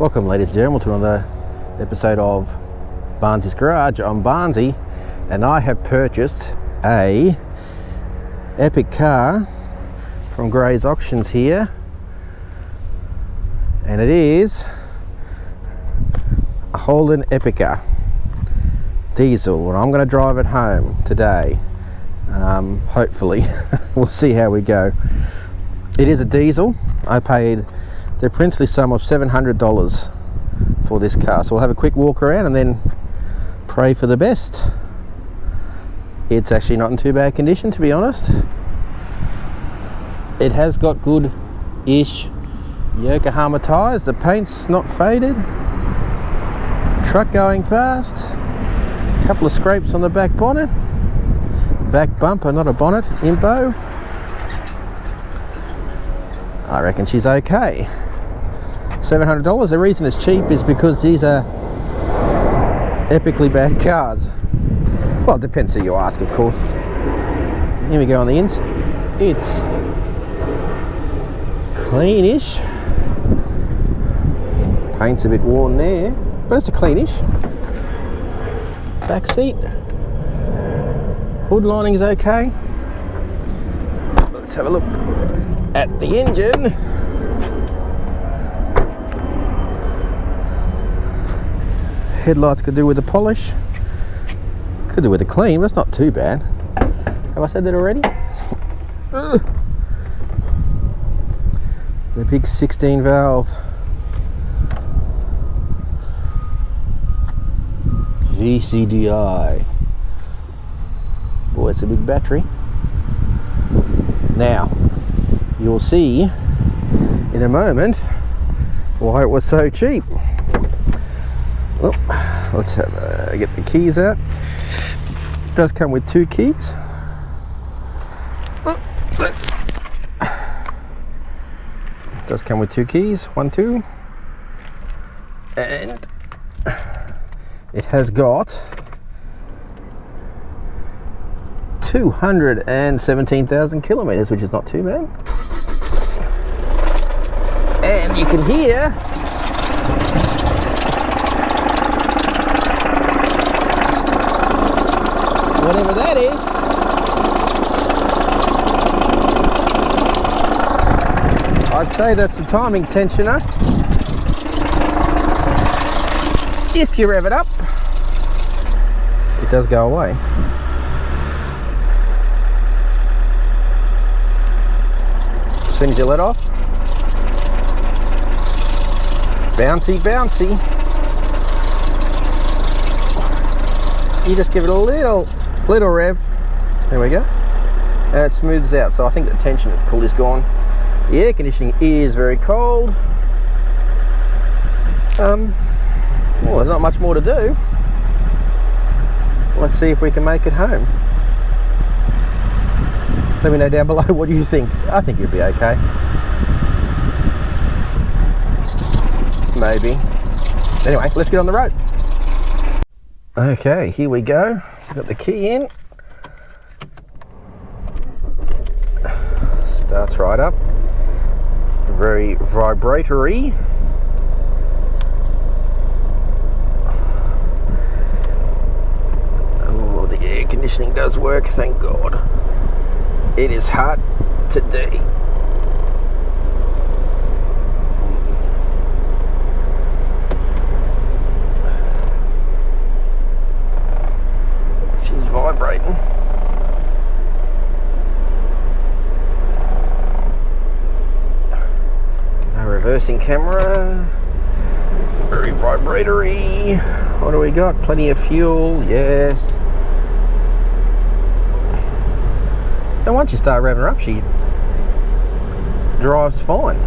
Welcome, ladies and gentlemen, to another episode of Barnsy's Garage. I'm Barnsy, and I have purchased a epic car from Gray's Auctions here, and it is a Holden Epica diesel, and I'm going to drive it home today. Hopefully. We'll see how we go. It is a diesel. I paid the princely sum of $700 for this car, so we'll have a quick walk around and then pray for the best. It's actually not in too bad condition, to be honest. It has got good-ish Yokohama tyres. The paint's not faded. Truck going past. A couple of scrapes on the back bonnet. Back bumper, not a bonnet, impo. I reckon she's okay. $700. The reason it's cheap is because these are epically bad cars. Well, it depends who you ask, of course. Here we go on the inside. It's cleanish. Paint's a bit worn there, but it's a cleanish. Back seat. Hood lining is okay. Let's have a look at the engine. Headlights could do with a polish. Could do with a clean, but it's not too bad. Have I said that already? Ugh. The big 16 valve VCDI. Boy, it's a big battery. Now, you'll see in a moment why it was so cheap. Well, let's have get the keys out. It does come with 2 keys. It does come with 2 keys, 1, 2, and it has got 217,000 kilometers, which is not too bad. And you can hear whatever that is. I'd say that's the timing tensioner. If you rev it up, it does go away. As soon as you let off, bouncy, bouncy. You just give it a little rev. There we go. And it smooths out. So I think the tension pull is gone. The air conditioning is very cold. Well, there's not much more to do. Let's see if we can make it home. Let me know down below, what do you think? I think you'll be okay. Maybe. Anyway, let's get on the road. Okay, here we go. Got the key in. Starts right up. Very vibratory. Oh, the air conditioning does work, thank God. It is hot today. She's vibrating. No reversing camera. Very vibratory. What do we got? Plenty of fuel, yes. And once you start revving her up, she drives fine.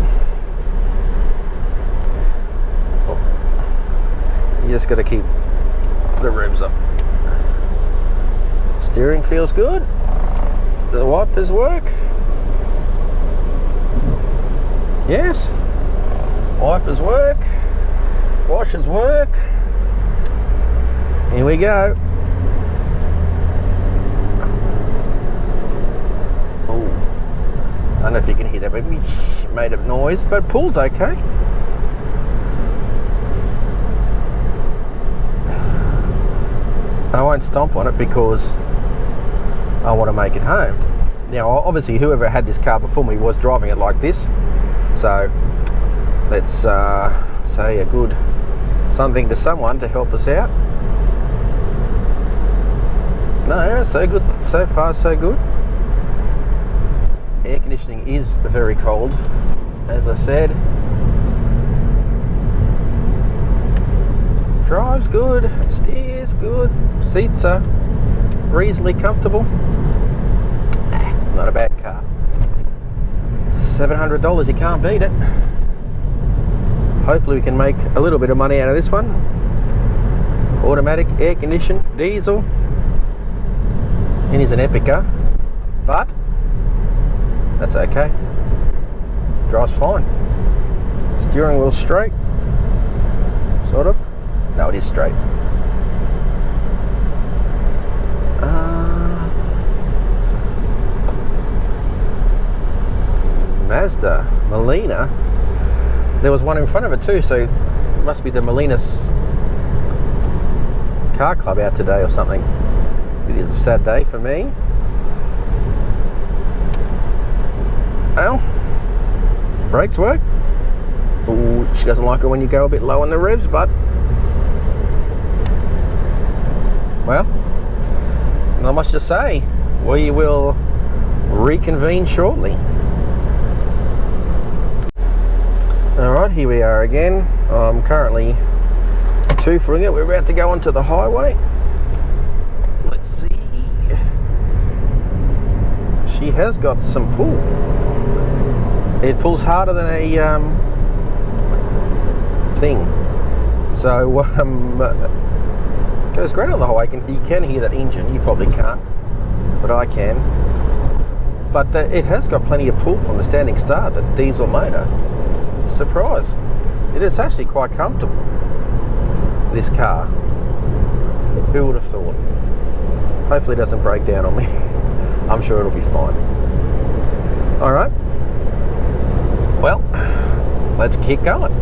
You just got to keep the revs up. Steering feels good. The wipers work. Yes. Wipers work. Washers work. Here we go. I don't know if you can hear that, maybe made a noise, but pull's okay. won't stomp on it because I want to make it home. Now, obviously, whoever had this car before me was driving it like this. So let's say a good something to someone to help us out. No, so good. So far, so good. Air conditioning is very cold, as I said. Drives good, steers good, seats are reasonably comfortable. Not a bad car. $700, you can't beat it. Hopefully we can make a little bit of money out of this one. Automatic, air conditioned, diesel. It is an Epica, but that's okay. Drives fine. Steering wheel straight, sort of. No, it is straight. Mazda, Molina. There was one in front of it too, so it must be the Molina's car club out today or something. It is a sad day for me. Well, brakes work. Ooh, she doesn't like it when you go a bit low on the revs, but well, not much to say. We will reconvene shortly. Alright, here we are again. I'm currently two-footing it. We're about to go onto the highway. Let's see. She has got some pull. It pulls harder than a thing. So goes great on the highway. You can hear that engine. You probably can't, but I can. But it has got plenty of pull from the standing start, the diesel motor. Surprise. It is actually quite comfortable, this car. Who would have thought? Hopefully it doesn't break down on me. I'm sure it'll be fine. Alright. Well, let's keep going.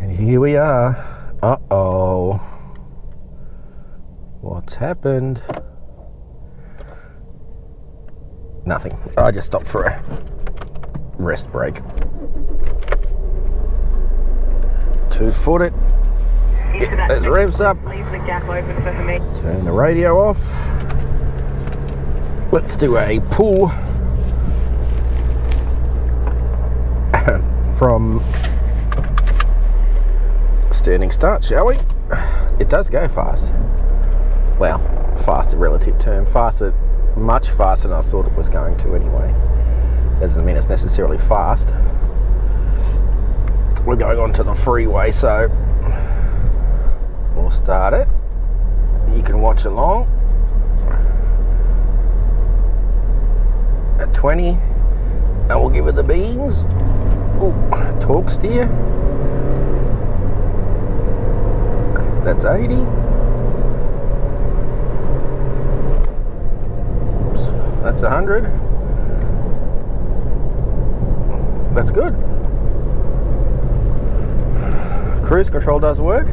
And here we are. Uh-oh. What's happened? Nothing. I just stopped for a rest break. Two-foot it. Get those revs up. Turn the radio off. Let's do a pull from standing start, shall we? It does go fast. Well, fast, a relative term. Faster, much faster than I thought it was going to anyway. That doesn't mean it's necessarily fast. We're going onto the freeway, so we'll start it. You can watch along. At 20, and we'll give it the beans. Ooh, torque steer. That's 80. Oops, that's 100. That's good. Cruise control does work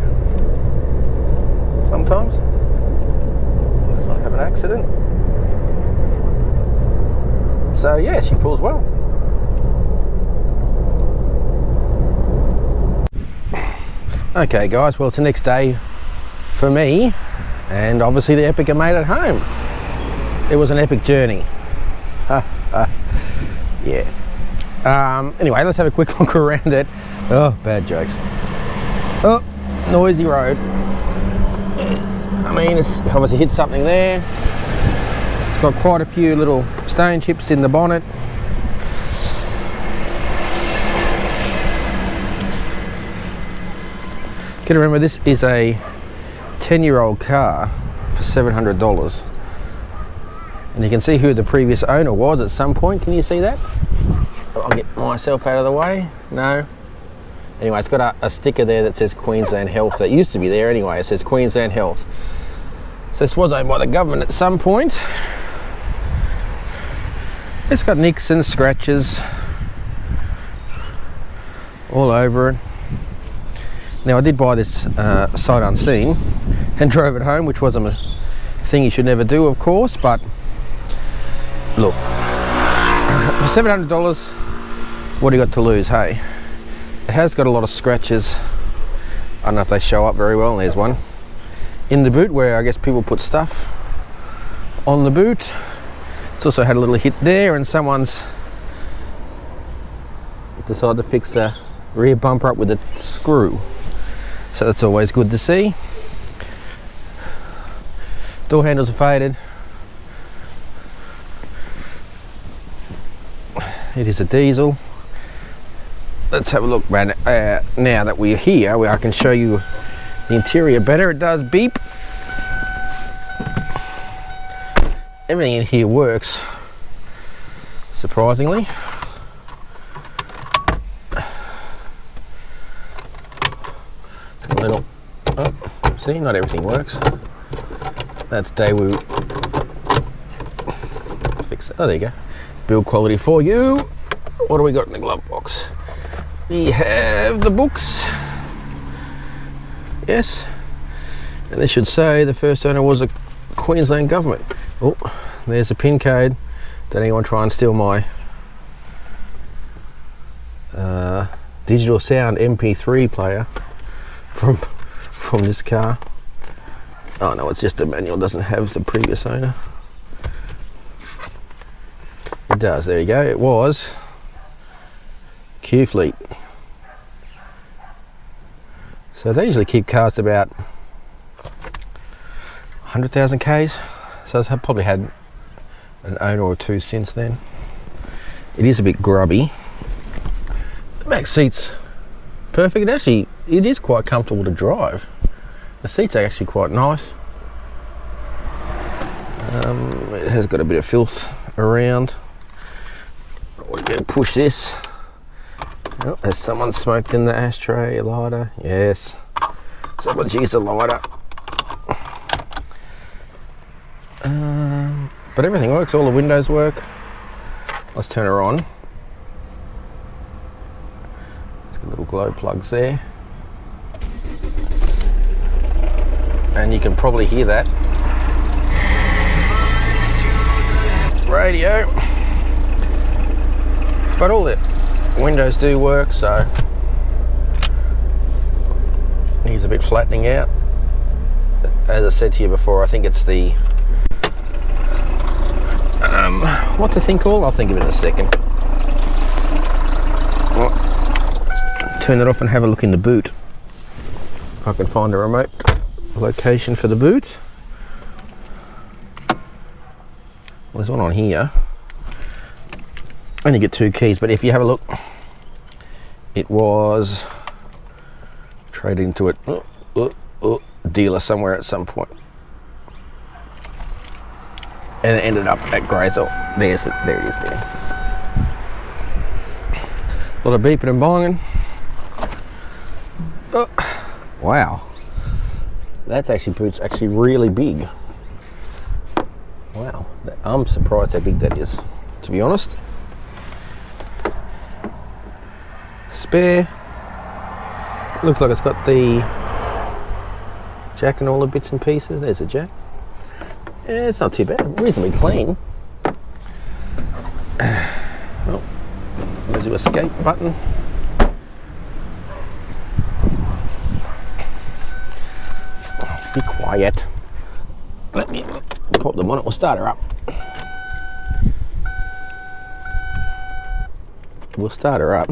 sometimes. Let's not have an accident. So yeah, she pulls well. Okay guys, well it's the next day for me, and obviously the Epica made it home. It was an epic journey. Yeah. Anyway, let's have a quick look around it. Oh, bad jokes. Oh, noisy road. I mean, it's obviously hit something there. It's got quite a few little stone chips in the bonnet. Gotta remember, this is a 10-year-old car for $700. And you can see who the previous owner was at some point. Can you see that? I'll get myself out of the way. No. Anyway, it's got a sticker there that says Queensland Health. That used to be there anyway. It says Queensland Health. So this was owned by the government at some point. It's got nicks and scratches all over it. Now I did buy this sight unseen. and drove it home, which was a thing you should never do, of course. But look, for $700, what do you got to lose, hey? It has got a lot of scratches. I don't know if they show up very well, and there's one in the boot where I guess people put stuff on the boot. It's also had a little hit there, and someone's decided to fix the rear bumper up with a screw. So that's always good to see. Door handles are faded. It is a diesel. Let's have a look, man. Now that we're here, I can show you the interior better. It does beep. Everything in here works, surprisingly. It's got a little, oh, see, not everything works. That's Daewoo. Fix it. Oh, there you go. Build quality for you. What do we got in the glove box? We have the books. Yes. And this should say the first owner was a Queensland government. Oh, there's a pin code. Don't anyone try and steal my digital sound MP3 player from this car. Oh no, it's just a manual, doesn't have the previous owner. It does, there you go. It was Q Fleet. So they usually keep cars about 100,000 Ks. So I've probably had an owner or two since then. It is a bit grubby. The back seat's perfect. Actually, it is quite comfortable to drive. The seats are actually quite nice. It has got a bit of filth around. We're going to push this. Oh, has someone smoked in the ashtray? A lighter? Yes. Someone's used a lighter. But everything works, all the windows work. Let's turn her on. It's got little glow plugs there. And you can probably hear that. Radio. But all the windows do work, so needs a bit flattening out. As I said to you before, I think it's the what's the thing called? I'll think of it in a second. Turn it off and have a look in the boot. If I can find a remote location for the boot. Well, there's one on here. Only get 2 keys, but if you have a look, it was traded into a dealer somewhere at some point. And it ended up at Graysall. There it is there. A lot of beeping and bonging. Oh, wow. That's actually, boot's actually really big. Wow, I'm surprised how big that is, to be honest. Spare. Looks like it's got the jack and all the bits and pieces. There's a jack. Yeah, it's not too bad, reasonably clean. Well, there's your escape button. Be quiet. Let me pop them on, it will start her up. We'll start her up.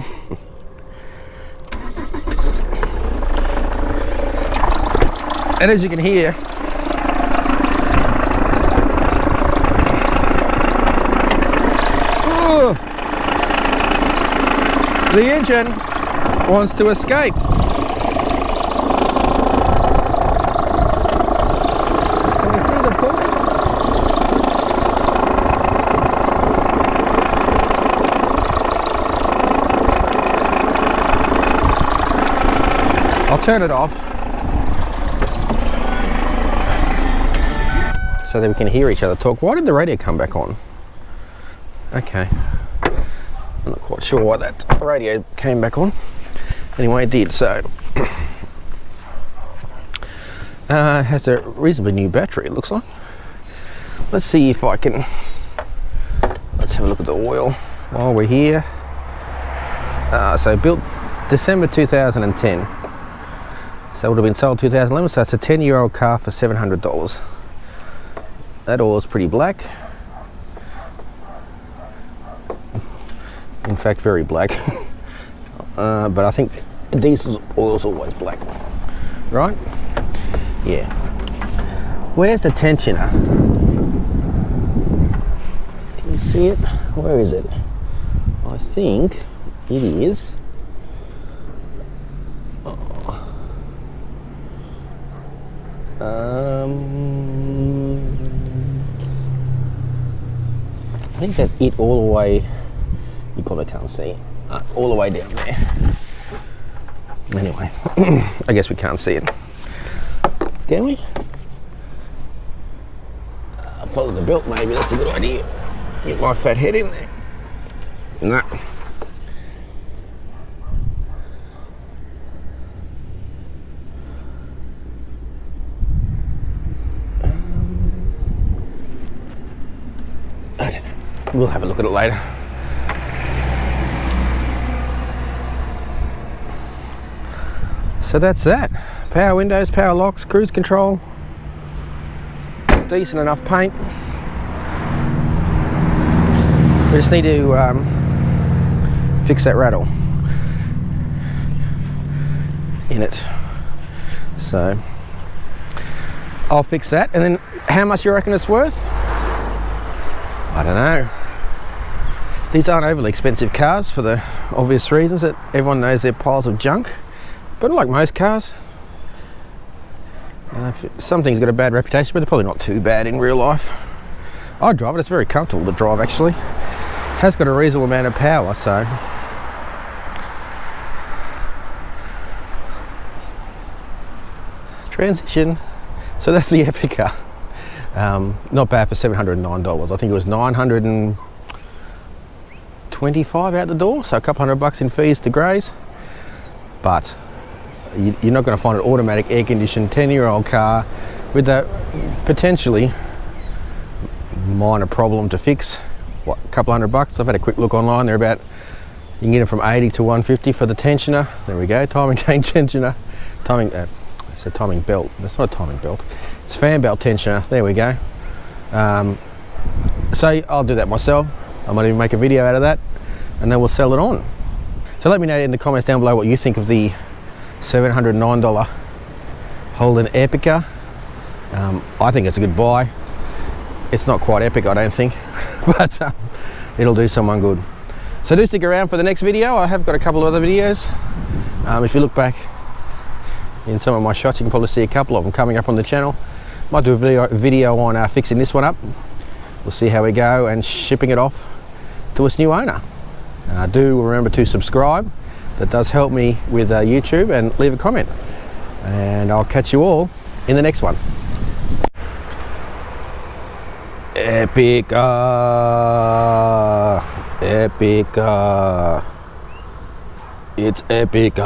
And as you can hear, the engine wants to escape. Can you see the pull? I'll turn it off so that we can hear each other talk. Why did the radio come back on? Okay. I'm not quite sure why that radio came back on. Anyway, it did, so. Has a reasonably new battery, it looks like. Let's see if I can, let's have a look at the oil while we're here. So built December 2010. So it would have been sold 2011, so it's a 10-year-old car for $700. That oil's pretty black. In fact, very black. But I think diesel oil's always black, right? Yeah. Where's the tensioner? Can you see it? Where is it? I think it is. I think that's it all the way. You probably can't see all the way down there. Anyway, I guess we can't see it. Can we? Follow the belt, maybe. That's a good idea. Get my fat head in there. No. I don't know. We'll have a look at it later. So that's that. Power windows, power locks, cruise control. Decent enough paint. We just need to fix that rattle in it. So I'll fix that. And then how much do you reckon it's worth? I don't know. These aren't overly expensive cars for the obvious reasons that everyone knows they're piles of junk. But like most cars, some things got a bad reputation, but they're probably not too bad in real life. I drive it, it's very comfortable to drive actually. Has got a reasonable amount of power, so. Transition. So that's the Epica. Not bad for $709. I think it was $925 out the door, so a couple $100 in fees to graze. But you're not going to find an automatic air-conditioned 10-year-old car with that potentially minor problem to fix. What, a couple $100? I've had a quick look online. They're about, you can get them from 80 to 150 for the tensioner. There we go, timing chain tensioner. It's a timing belt. That's not a timing belt. It's fan belt tensioner. There we go. So I'll do that myself. I might even make a video out of that, and then we'll sell it on. So let me know in the comments down below what you think of the $709 Holden Epica. I think it's a good buy. It's not quite epic, I don't think, but it'll do someone good. So do stick around for the next video. I have got a couple of other videos. If you look back in some of my shots, you can probably see a couple of them coming up on the channel. Might do a video on fixing this one up. We'll see how we go and shipping it off to its new owner. Do remember to subscribe. That does help me with YouTube, and leave a comment. And I'll catch you all in the next one. Epica, Epica, it's Epica.